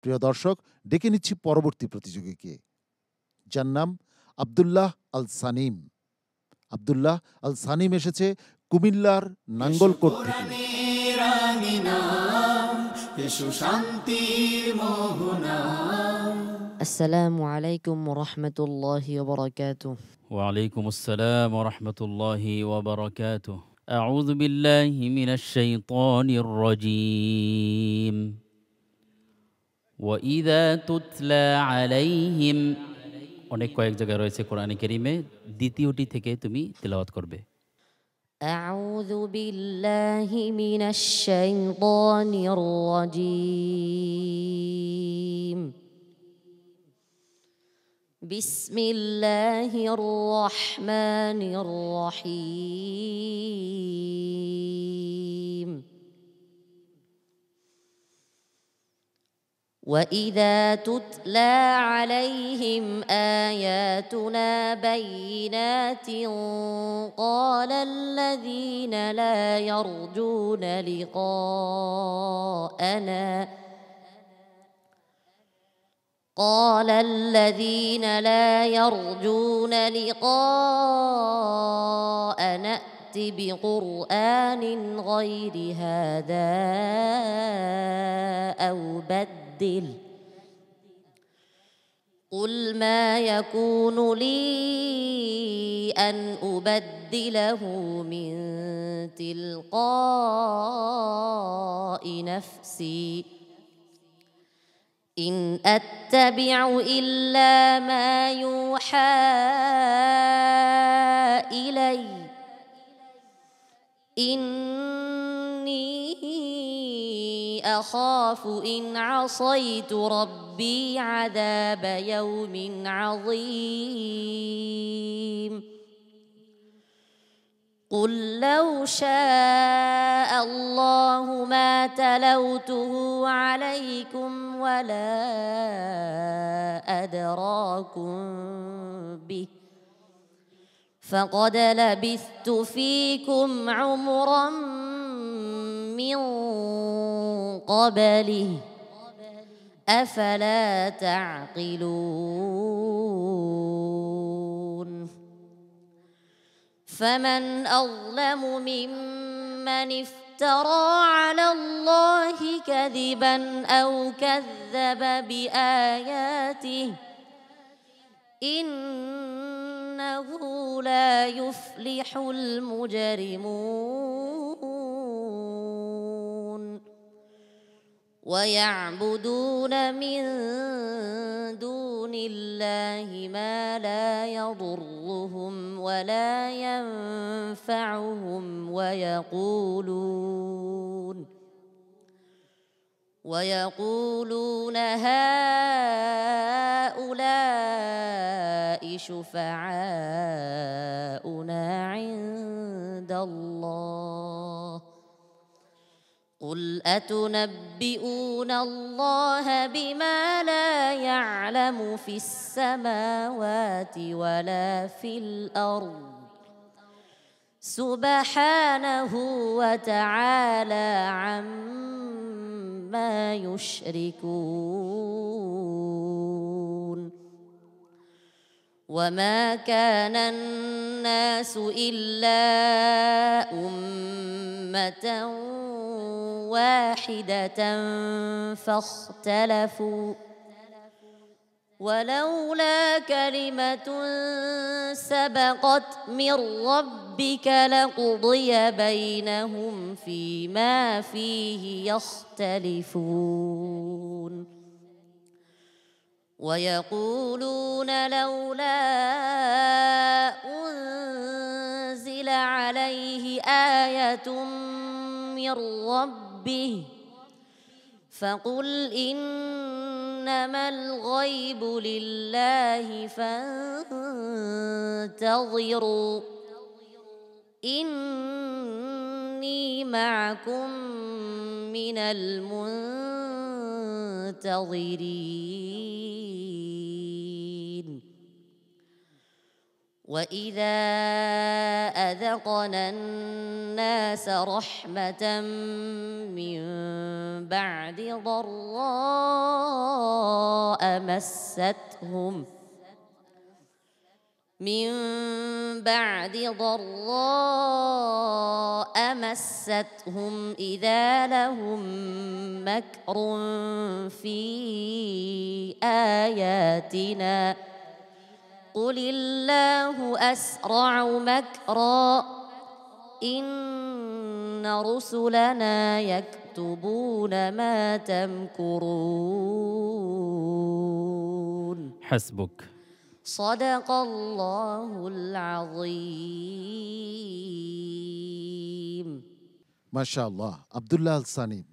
প্রিয় দর্শক, ডেকে নিচ্ছি পরবর্তী প্রতিযোগীকে, যার নাম আব্দুল্লাহ আল সানিম। আব্দুল্লাহ আল সানিম এসেছে কুমিল্লার নাঙ্গলকোট থেকে। আসসালামু আলাইকুম ওরহমতুল্লাহি ওয়াবারাকাতুহু। وعليكم السلام ورحمة الله وبركاته. أعوذ بالله من الشيطان الرجيم. وإذا تتلى عليهم অনেক কয়েক জায়গায় রয়েছে কোরআনে কারীমে, দ্বিতীয়টি থেকে তুমি তেলাওয়াত করবে। আউযু বিল্লাহি মিনাশ শাইতানির রাজীম। বিসমিল্লাহির রহমানির রহিম। وَإِذَا تُتْلَى عَلَيْهِمْ آيَاتُنَا بَيِّنَاتٍ قَالَ الَّذِينَ لَا يَرْجُونَ لِقَاءَنَا ائْتِ بِقُرْآنٍ غَيْرِ هَذَا أَوْ بَدِّلْ قُلْ مَا يَكُونُ لِي أَنْ أُبَدِّلَهُ مِنْ تِلْقَاءِ نَفْسِي إِنْ أَتَّبِعُ إِلَّا مَا يُوحَى إِلَيَّ إِنِّي أَخَافُ إِنْ عَصَيْتُ رَبِّي عَذَابَ يَوْمٍ عَظِيمٍ قُلْ لَوْ شَاءَ اللَّهُ مَا تَلَوْتُهُ عَلَيْكُمْ وَلَا أَدْرَاكُمْ بِهِ فَقَدْ لَبِثْتُ فِيكُمْ عُمُرًا مِّن قَبْلِهِ أَفَلَا تَعْقِلُونَ فَمَنْ أَظْلَمُ مِمَّنِ افْتَرَى عَلَى اللَّهِ كَذِبًا أَوْ كَذَّبَ بِآيَاتِهِ إِنَّهُ لَا يُفْلِحُ الْمُجْرِمُونَ وَيَعْبُدُونَ مِن دُونِ اللَّهِ مَا لَا يَضُرُّهُمْ وَلَا يَنفَعُهُمْ وَيَقُولُونَ هَؤُلَاءِ شُفَعَاؤُنَا عِندَ اللَّهِ قُلْ أَتُنَبِّئُونَ اللَّهَ بِمَا لَا يَعْلَمُ فِي السَّمَاوَاتِ وَلَا فِي الْأَرْضِ سُبْحَانَهُ وَتَعَالَى عَمَّا يُشْرِكُونَ وَمَا كَانَ النَّاسُ إِلَّا أُمَّةً واحدة فاختلفوا ولولا كلمة سبقت من ربك لقضي بينهم فيما فيه يختلفون ويقولون لولا أنزل عليه آية من ربه فقل إنما الغيب لله فانتظروا إني معكم من المنتظرين وإذا أذقنا الناس رحمة من بعد ضراء مستهم إذا لهم مكر في آياتنا قل الله أسرع مكرا إن رسلنا يكتبون ما تمكرون হাসবুক। صدق الله العظيم মাশাআল্লাহ, আব্দুল্লাহ আল সানিম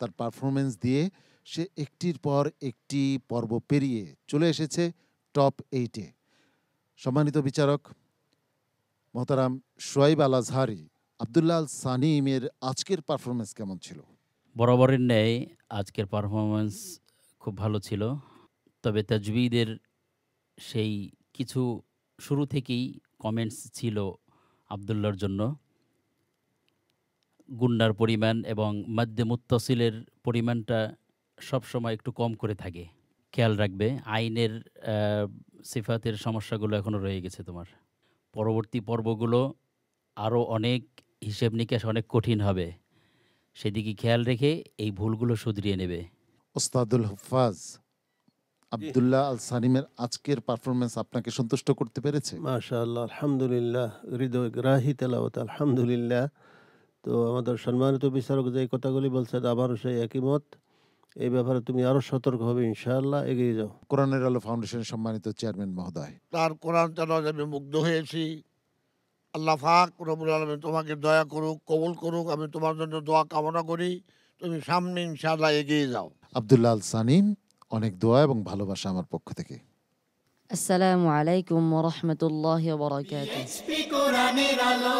তার পারফরমেন্স দিয়ে সে একটির পর একটি পর্ব পেরিয়ে চলে এসেছে টপ 8-এ। সম্মানিত বিচারক মোহতারাম শোয়েব আল আজহারি, আব্দুল্লাহ আল সানিমের আজকের পারফরমেন্স কেমন ছিল? বরাবরের ন্যায় আজকের পারফরমেন্স খুব ভালো ছিল, তবে তাজবিদের সেই কিছু শুরু থেকেই কমেন্টস ছিল আবদুল্লাহর জন্য। গুন্নার পরিমাণ এবং মাদ্দে মুত্তাসিলের পরিমাণটা সবসময় একটু কম করে থাকে, খেয়াল রাখবে। আইনের সিফাতের সমস্যাগুলো এখনও রয়ে গেছে তোমার। পরবর্তী পর্বগুলো আরও অনেক হিসেব নিকাশ অনেক কঠিন হবে, সেদিকে খেয়াল রেখে এই ভুলগুলো শুধরিয়ে নেবে। ওস্তাদুল হুফাজ, আব্দুল্লাহ আল সানিমের আজকের পারফরমেন্স আপনাকে সন্তুষ্ট করতে পেরেছে? মাশাআল্লাহ, আলহামদুলিল্লাহ, হৃদয়গ্রাহী তেলাওয়াত, আলহামদুলিল্লাহ। তো আমাদের সম্মানিত বিচারক যে কথাগুলি বলছেন, আবারও সেই একই মত। এই ব্যাপারে তুমি আরো সতর্ক হবে, ইনশাআল্লাহ এগিয়ে যাও। কোরআনের আলো ফাউন্ডেশনের সম্মানিত চেয়ারম্যান মহোদয়, তার কোরআন তেলাওয়াতে আমি মুগ্ধ হয়েছি। আল্লাহ পাক রব্বুল আলামিন তোমাকে দয়া করুক, কবুল করুক। আমি তোমার জন্য দোয়া কামনা করি, তুমি সামনে ইনশাআল্লাহ এগিয়ে যাও। আব্দুল্লাহ আল সানিম, অনেক দোয়া এবং ভালোবাসা আমার পক্ষ থেকে। السلام عليكم ورحمة الله وبركاته। কোরআনের আলো